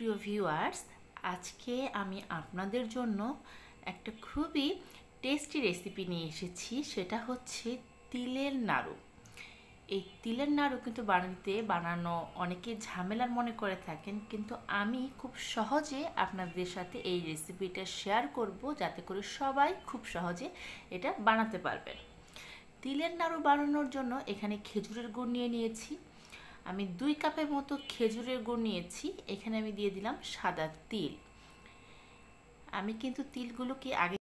প্রিয় ভিউয়ার্স, আজকে আমি আপনাদের জন্য একটা খুবই টেস্টি রেসিপি নিয়ে এসেছি। সেটা হচ্ছে তিলের নাড়ু। এই তিলের নাড়ু কিন্তু বানানো অনেকে ঝামেলার মনে করে থাকেন, কিন্তু আমি খুব সহজে আপনাদের সাথে এই রেসিপিটা শেয়ার করব, যাতে করে সবাই খুব সহজে এটা বানাতে পারবেন। তিলের নাড়ু বানানোর জন্য এখানে খেজুরের গুড় নিয়েছি। আমি 2 কাপের মতো খেজুরের গুড় নিয়েছি। এখানে আমি দিয়ে দিলাম সাদা তিল। আমি কিন্তু তিলগুলোকে আগে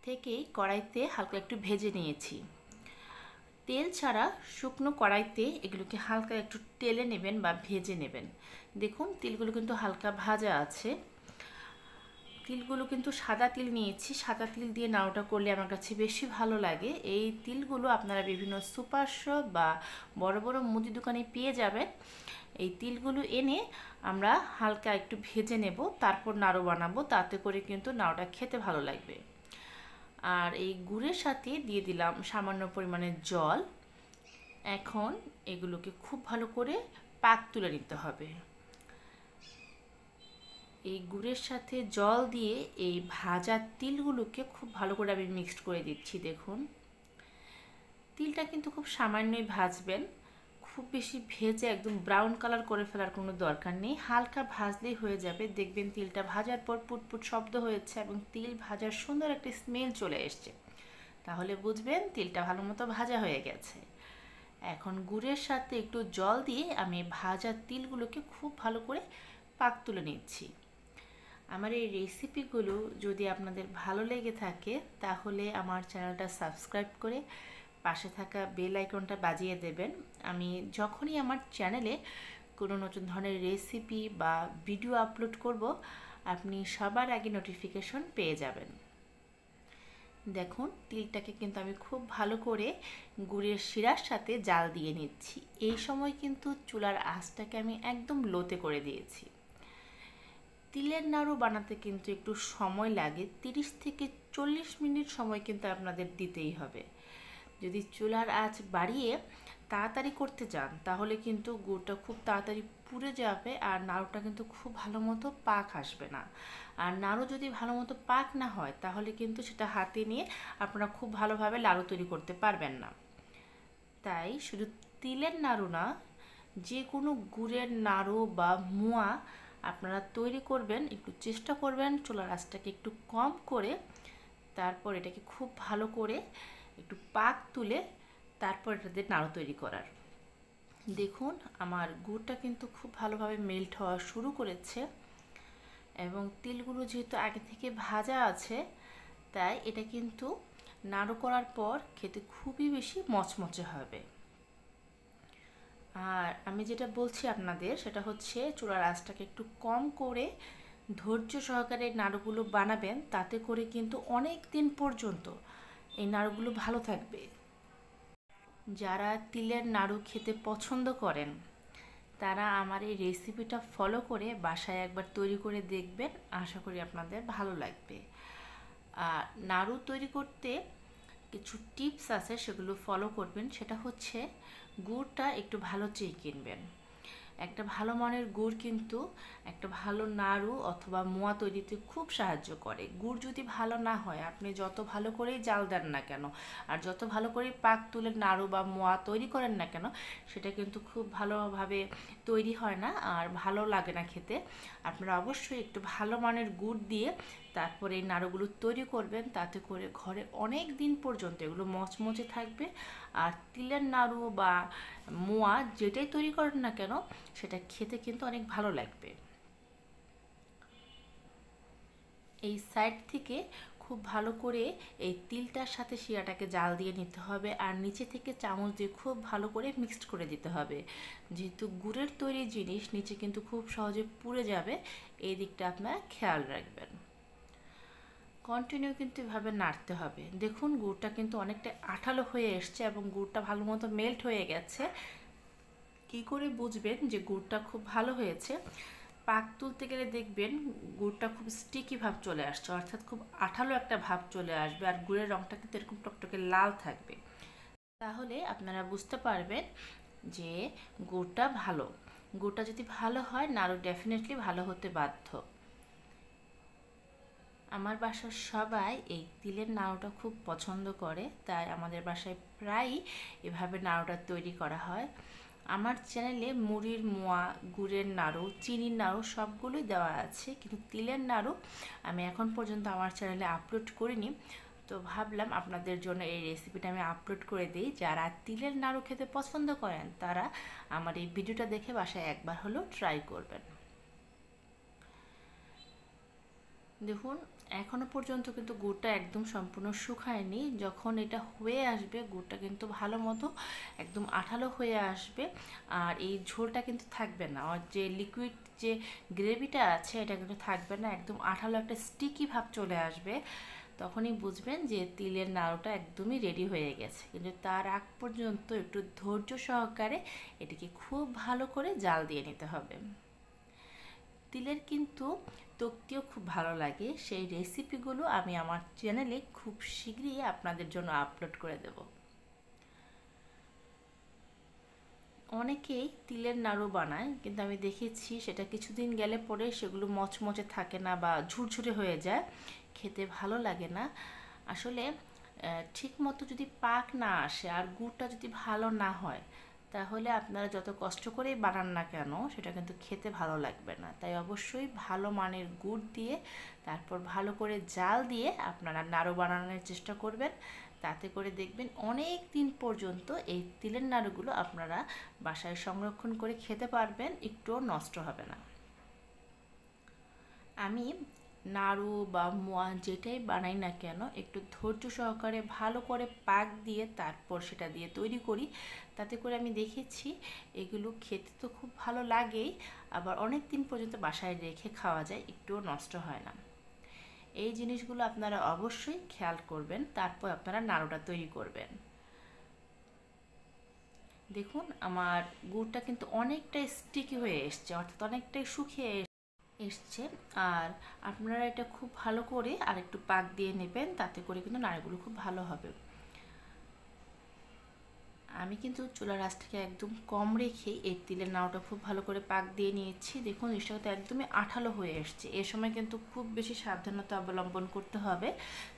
থেকেই কড়াইতে হালকা একটু ভেজে নিয়েছি। তেল ছাড়া শুকনো কড়াইতে এগুলোকে হালকা একটু টেলে নেবেন বা ভেজে নেবেন। দেখুন তিলগুলো কিন্তু হালকা ভাজা আছে। তিলগুলো কিন্তু সাদা তিল নিয়েছি। সাদা তিল দিয়ে নাড়ুটা করলে আমার কাছে বেশি ভালো লাগে। এই তিলগুলো আপনারা বিভিন্ন সুপার শপ বা বড় বড় মুদি দোকানে পেয়ে যাবেন। এই তিলগুলো এনে আমরা হালকা একটু ভেজে নেব, তারপর নাড়ু বানাবো। তাতে করে কিন্তু নাড়ুটা খেতে ভালো লাগবে। আর এই গুড়ের সাথে দিয়ে দিলাম সামান্য পরিমাণে জল। এখন এগুলোকে খুব ভালো করে পাক তুলে নিতে হবে। এই গুড়ের সাথে জল দিয়ে এই ভাজা তিলগুলোকে খুব ভালো করে আমি মিক্সড করে দিচ্ছি। দেখুন তিলটা কিন্তু খুব সামান্যই ভাজবেন, খুব বেশি ভেজে একদম ব্রাউন কালার করে ফেলার কোনো দরকার নেই। হালকা ভাজলেই হয়ে যাবে। দেখবেন তিলটা ভাজার পর পুটপুট শব্দ হয়েছে এবং তিল ভাজার সুন্দর একটা স্মেল চলে এসছে, তাহলে বুঝবেন তিলটা ভালো মতো ভাজা হয়ে গেছে। এখন গুড়ের সাথে একটু জল দিয়ে আমি ভাজা তিলগুলোকে খুব ভালো করে পাক তুলে নিচ্ছি। আমার এই রেসিপিগুলো যদি আপনাদের ভালো লেগে থাকে, তাহলে আমার চ্যানেলটা সাবস্ক্রাইব করে পাশে থাকা বেল আইকনটা বাজিয়ে দেবেন। আমি যখনই আমার চ্যানেলে কোনো নতুন ধরনের রেসিপি বা ভিডিও আপলোড করব, আপনি সবার আগে নোটিফিকেশন পেয়ে যাবেন। দেখুন তিলটাকে কিন্তু আমি খুব ভালো করে গুড়ের শিরার সাথে জাল দিয়ে নিচ্ছি। এই সময় কিন্তু চুলার আঁচটাকে আমি একদম লোতে করে দিয়েছি। তিলের নাড়ু বানাতে কিন্তু একটু সময় লাগে, 30 থেকে 40 মিনিট সময় কিন্তু আপনাদের দিতেই হবে। যদি চুলার আঁচ বাড়িয়ে তাড়াতাড়ি করতে চান, তাহলে কিন্তু গুড়টা খুব তাড়াতাড়ি পুড়ে যাবে আর নাড়ুটা কিন্তু খুব ভালো মতো পাক আসবে না। আর নাড়ু যদি ভালো মতো পাক না হয়, তাহলে কিন্তু সেটা হাতে নিয়ে আপনারা খুব ভালোভাবে লাড়ু তৈরি করতে পারবেন না। তাই শুধু তিলের নাড়ু না, যে কোনো গুড়ের নাড়ু বা মোয়া আপনারা তৈরি করবেন, একটু চেষ্টা করবেন চুলার আঁচটাকে একটু কম করে, তারপর এটাকে খুব ভালো করে একটু পাক তুলে তারপর এটাতে নাড়ু তৈরি করার। দেখুন আমার গুড়টা কিন্তু খুব ভালোভাবে মেল্ট হওয়া শুরু করেছে এবং তিলগুলো যেহেতু আগে থেকে ভাজা আছে, তাই এটা কিন্তু নাড়ু করার পর খেতে খুবই বেশি মচমচে হবে। আর আমি যেটা বলছি আপনাদের, সেটা হচ্ছে চুলার আঁচটাকে একটু কম করে ধৈর্য সহকারে নাড়ুগুলো বানাবেন। তাতে করে কিন্তু অনেক দিন পর্যন্ত এই নাড়ুগুলো ভালো থাকবে। যারা তিলের নাড়ু খেতে পছন্দ করেন, তারা আমার এই রেসিপিটা ফলো করে বাসায় একবার তৈরি করে দেখবেন। আশা করি আপনাদের ভালো লাগবে। আর নাড়ু তৈরি করতে কিছু টিপস আছে, সেগুলো ফলো করবেন। সেটা হচ্ছে গুড়টা একটু ভালো চেয়ে কিনবেন। একটা ভালো মানের গুড় কিন্তু একটা ভালো নাড়ু অথবা মোয়া তৈরিতে খুব সাহায্য করে। গুড় যদি ভালো না হয়, আপনি যত ভালো করেই জাল দেন না কেন আর যত ভালো করেই পাক তুলে নাড়ু বা মোয়া তৈরি করেন না কেন, সেটা কিন্তু খুব ভালোভাবে তৈরি হয় না আর ভালো লাগে না খেতে। আপনারা অবশ্যই একটু ভালো মানের গুড় দিয়ে তারপরে এই নাড়ুগুলো তৈরি করবেন। তাতে করে ঘরে অনেক দিন পর্যন্ত এগুলো মচমচে থাকবে। আর তিলের নাড়ু বা মোয়া যেটাই তৈরি করেন না কেন, সেটা খেতে কিন্তু অনেক ভালো লাগবে। এই সাইড থেকে খুব ভালো করে এই তিলটার সাথে শিরাটাকে জাল দিয়ে নিতে হবে আর নিচে থেকে চামচ দিয়ে খুব ভালো করে মিক্সড করে দিতে হবে। যেহেতু গুড়ের তৈরি জিনিস, নিচে কিন্তু খুব সহজে পুড়ে যাবে, এই দিকটা আপনারা খেয়াল রাখবেন। কন্টিনিউ কিন্তু এভাবে নাড়তে হবে। দেখুন গুড়টা কিন্তু অনেকটা আঠালো হয়ে এসছে এবং গুড়টা ভালো মতো মেল্ট হয়ে গেছে। কি করে বুঝবেন যে গুড়টা খুব ভালো হয়েছে? পাক তুলতে গেলে দেখবেন গুড়টা খুব স্টিকি ভাব চলে আসছে, অর্থাৎ খুব আঠালো একটা ভাব চলে আসবে আর গুড়ের রঙটা কিন্তু এরকম টকটকে লাল থাকবে। তাহলে আপনারা বুঝতে পারবেন যে গুড়টা ভালো। গুড়টা যদি ভালো হয় নাড়ু ডেফিনেটলি ভালো হতে বাধ্য। আমার বাসার সবাই এই তিলের নাড়ুটা খুব পছন্দ করে, তাই আমাদের বাসায় প্রায়ই এভাবে নাড়ুটা তৈরি করা হয়। আমার চ্যানেলে মুড়ির মোয়া, গুড়ের নাড়ু, চিনির নাড়ু সবগুলোই দেওয়া আছে, কিন্তু তিলের নাড়ু আমি এখন পর্যন্ত আমার চ্যানেলে আপলোড করিনি। তো ভাবলাম আপনাদের জন্য এই রেসিপিটা আমি আপলোড করে দিই। যারা তিলের নাড়ু খেতে পছন্দ করেন তারা আমার এই ভিডিওটা দেখে বাসায় একবার হলেও ট্রাই করবেন। দেখুন এখনো পর্যন্ত কিন্তু গুড়টা একদম সম্পূর্ণ শুকায়নি। যখন এটা হয়ে আসবে গুড়টা কিন্তু ভালো মতো একদম আঠালো হয়ে আসবে, আর এই ঝোলটা কিন্তু থাকবে না, আর যে লিকুইড যে গ্রেভিটা আছে এটা কিন্তু থাকবে না, একদম আঠালো একটা স্টিকি ভাব চলে আসবে। তখনই বুঝবেন যে তিলের নাড়ুটা একদমই রেডি হয়ে গেছে। কিন্তু তার আগ পর্যন্ত একটু ধৈর্য সহকারে এটিকে খুব ভালো করে জাল দিয়ে নিতে হবে। তিলের কিন্তু তক্তিও খুব ভালো লাগে, সেই রেসিপিগুলো আমি আমার চ্যানেলে খুব শীঘ্রই আপনাদের জন্য আপলোড করে দেব। অনেকেই তিলের নাড়ু বানায়, কিন্তু আমি দেখেছি সেটা কিছুদিন গেলে পরে সেগুলো মচমচে থাকে না বা ঝুরঝুরে হয়ে যায়, খেতে ভালো লাগে না। আসলে ঠিক মতো যদি পাক না আসে আর গুড়টা যদি ভালো না হয়, তাহলে আপনারা যত কষ্ট করেই বানান না কেন সেটা কিন্তু খেতে ভালো লাগবে না। তাই অবশ্যই ভালো মানের গুড় দিয়ে তারপর ভালো করে জাল দিয়ে আপনারা নাড়ু বানানোর চেষ্টা করবেন। তাতে করে দেখবেন অনেক দিন পর্যন্ত এই তিলের নাড়ুগুলো আপনারা বাসায় সংরক্ষণ করে খেতে পারবেন, একটুও নষ্ট হবে না। আমি নাড়ু বা মোয়া যেটাই বানাই না কেন একটু ধৈর্য সহকারে ভালো করে পাক দিয়ে তারপর সেটা দিয়ে তৈরি করি। তাতে করে আমি দেখেছি এগুলো খেতে তো খুব ভালো লাগেই, আবার অনেক দিন পর্যন্ত বাসায় রেখে খাওয়া যায়, একটুও নষ্ট হয় না। এই জিনিসগুলো আপনারা অবশ্যই খেয়াল করবেন, তারপর আপনারা নাড়ুটা তৈরি করবেন। দেখুন আমার গুড়টা কিন্তু অনেকটাই স্টিকি হয়ে এসছে, অর্থাৎ অনেকটাই শুকিয়ে এসছে। আর আপনারা এটা খুব ভালো করে আর একটু পাক দিয়ে নেবেন, তাতে করে কিন্তু নাড়ুগুলো খুব ভালো হবে। আমি কিন্তু চুলার আঁচটাকে একদম কম রেখে এই তিলের নাড়ুটা খুব ভালো করে পাক দিয়ে নিয়েছি। দেখুন জিনিসটা কিন্তু একদমই আঠালো হয়ে এসছে। এ সময় কিন্তু খুব বেশি সাবধানতা অবলম্বন করতে হবে,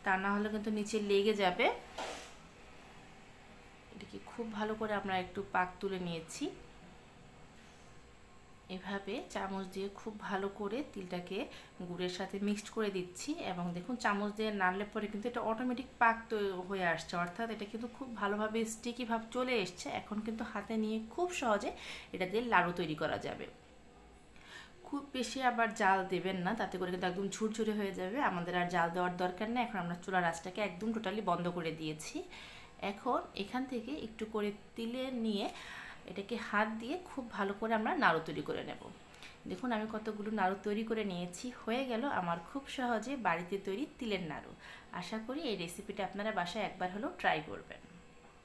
তা না হলে কিন্তু নিচে লেগে যাবে। এটাকে খুব ভালো করে আমরা একটু পাক তুলে নিয়েছি। এভাবে চামচ দিয়ে খুব ভালো করে তিলটাকে গুড়ের সাথে মিক্সড করে দিচ্ছি, এবং দেখুন চামচ দিয়ে নাড়লে পরে কিন্তু এটা অটোমেটিক পাক হয়ে আসছে, অর্থাৎ এটা কিন্তু খুব ভালোভাবে স্টিকি ভাব চলে এসছে। এখন কিন্তু হাতে নিয়ে খুব সহজে এটা দিয়ে লাড়ু তৈরি করা যাবে। খুব বেশি আবার জাল দেবেন না, তাতে করে কিন্তু একদম ঝুরঝুরে হয়ে যাবে। আমাদের আর জাল দেওয়ার দরকার নেই। এখন আমরা চুলার আঁচটাকে একদম টোটালি বন্ধ করে দিয়েছি। এখন এখান থেকে একটু করে তিলে নিয়ে এটাকে হাত দিয়ে খুব ভালো করে আমরা নাড়ু তৈরি করে নেব। দেখুন আমি কতগুলো নাড়ু তৈরি করে নিয়েছি। হয়ে গেল আমার খুব সহজে বাড়িতে তৈরি তিলের নাড়ু। আশা করি এই রেসিপিটা আপনারা বাসায় একবার হলেও ট্রাই করবেন।